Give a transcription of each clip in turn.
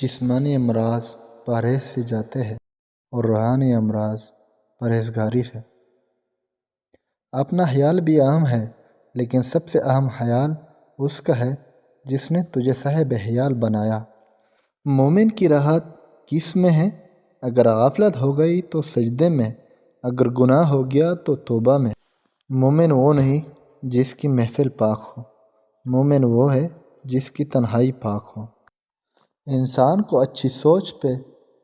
جسمانی امراض پرہیز سے جاتے ہیں اور روحانی امراض پرہیزگاری سے۔ اپنا خیال بھی اہم ہے، لیکن سب سے اہم خیال اس کا ہے جس نے تجھے صاحب خیال بنایا۔ مومن کی راحت کس میں ہے؟ اگر غفلت ہو گئی تو سجدے میں، اگر گناہ ہو گیا تو توبہ میں۔ مومن وہ نہیں جس کی محفل پاک ہو، مومن وہ ہے جس کی تنہائی پاک ہو۔ انسان کو اچھی سوچ پہ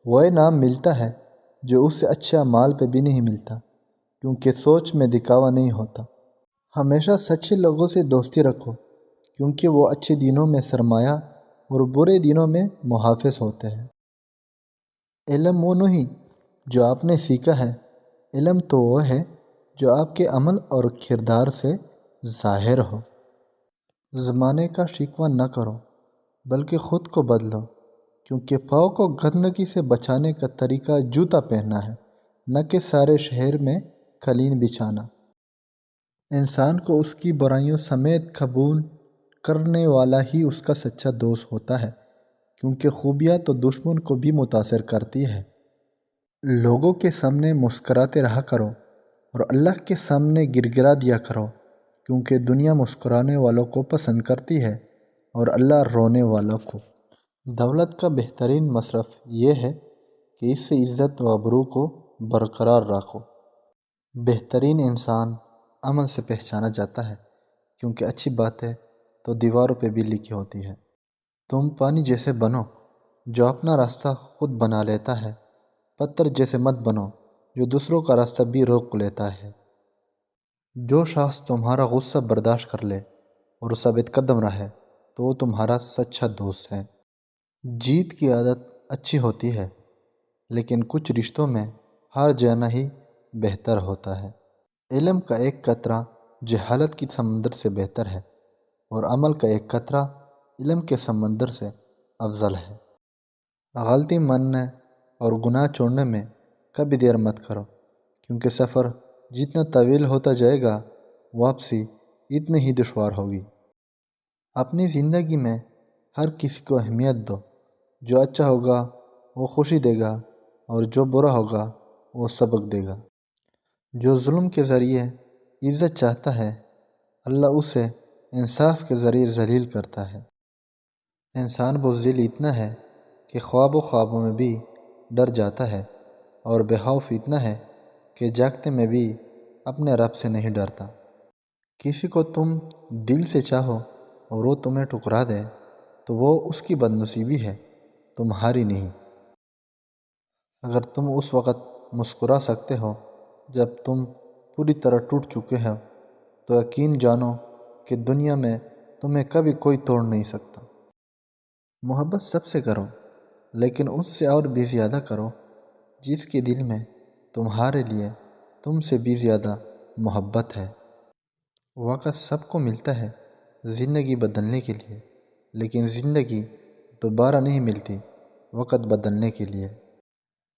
وہ انعام ملتا ہے جو اسے اچھے اعمال پہ بھی نہیں ملتا، کیونکہ سوچ میں دکھاوا نہیں ہوتا۔ ہمیشہ سچے لوگوں سے دوستی رکھو، کیونکہ وہ اچھے دنوں میں سرمایہ اور برے دنوں میں محافظ ہوتے ہیں۔ علم وہ نہیں جو آپ نے سیکھا ہے، علم تو وہ ہے جو آپ کے عمل اور کردار سے ظاہر ہو۔ زمانے کا شکوہ نہ کرو، بلکہ خود کو بدلو، کیونکہ پاؤں کو گندگی سے بچانے کا طریقہ جوتا پہننا ہے، نہ کہ سارے شہر میں قالین بچھانا۔ انسان کو اس کی برائیوں سمیت قبول کرنے والا ہی اس کا سچا دوست ہوتا ہے، کیونکہ خوبیاں تو دشمن کو بھی متاثر کرتی ہے۔ لوگوں کے سامنے مسکراتے رہا کرو اور اللہ کے سامنے گر گرا دیا کرو، کیونکہ دنیا مسکرانے والوں کو پسند کرتی ہے اور اللہ رونے والوں کو۔ دولت کا بہترین مصرف یہ ہے کہ اس سے عزت و آبرو کو برقرار رکھو۔ بہترین انسان عمل سے پہچانا جاتا ہے، کیونکہ اچھی باتیں تو دیواروں پہ بھی لکھی ہوتی ہیں۔ تم پانی جیسے بنو جو اپنا راستہ خود بنا لیتا ہے، پتھر جیسے مت بنو جو دوسروں کا راستہ بھی روک لیتا ہے۔ جو شخص تمہارا غصہ برداشت کر لے اور ثابت قدم رہے تو وہ تمہارا سچا دوست ہے۔ جیت کی عادت اچھی ہوتی ہے، لیکن کچھ رشتوں میں ہار جانا ہی بہتر ہوتا ہے۔ علم کا ایک قطرہ جہالت کی سمندر سے بہتر ہے، اور عمل کا ایک قطرہ علم کے سمندر سے افضل ہے۔ غلطی ماننے اور گناہ چھوڑنے میں کبھی دیر مت کرو، کیونکہ سفر جتنا طویل ہوتا جائے گا واپسی اتنی ہی دشوار ہوگی۔ اپنی زندگی میں ہر کسی کو اہمیت دو، جو اچھا ہوگا وہ خوشی دے گا اور جو برا ہوگا وہ سبق دے گا۔ جو ظلم کے ذریعے عزت چاہتا ہے، اللہ اسے انصاف کے ذریعے ذلیل کرتا ہے۔ انسان بزدل اتنا ہے کہ خوابوں میں بھی ڈر جاتا ہے، اور بے خوف اتنا ہے کہ جاگتے میں بھی اپنے رب سے نہیں ڈرتا۔ کسی کو تم دل سے چاہو اور وہ تمہیں ٹکرا دے تو وہ اس کی بدنصیبی ہے، تمہاری نہیں۔ اگر تم اس وقت مسکرا سکتے ہو جب تم پوری طرح ٹوٹ چکے ہو، تو یقین جانو کہ دنیا میں تمہیں کبھی کوئی توڑ نہیں سکتا۔ محبت سب سے کرو، لیکن اس سے اور بھی زیادہ کرو جس کے دل میں تمہارے لیے تم سے بھی زیادہ محبت ہے۔ وقت سب کو ملتا ہے زندگی بدلنے کے لیے، لیکن زندگی دوبارہ نہیں ملتی وقت بدلنے کے لیے۔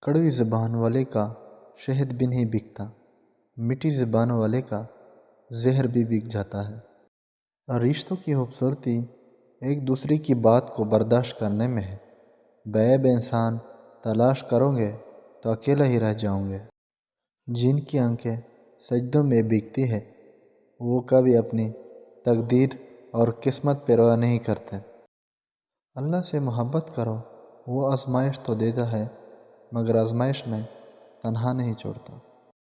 کڑوی زبان والے کا شہد بھی نہیں بکتا، میٹھی زبان والے کا زہر بھی بک جاتا ہے۔ رشتوں کی خوبصورتی ایک دوسرے کی بات کو برداشت کرنے میں ہے۔ بعیب انسان تلاش کرو گے تو اکیلا ہی رہ جاؤ گے۔ جن کی آنکھیں سجدوں میں بکتی ہے وہ کبھی اپنی تقدیر اور قسمت پرواہ نہیں کرتے۔ اللہ سے محبت کرو، وہ آزمائش تو دیتا ہے مگر آزمائش میں تنہا نہیں چھوڑتا۔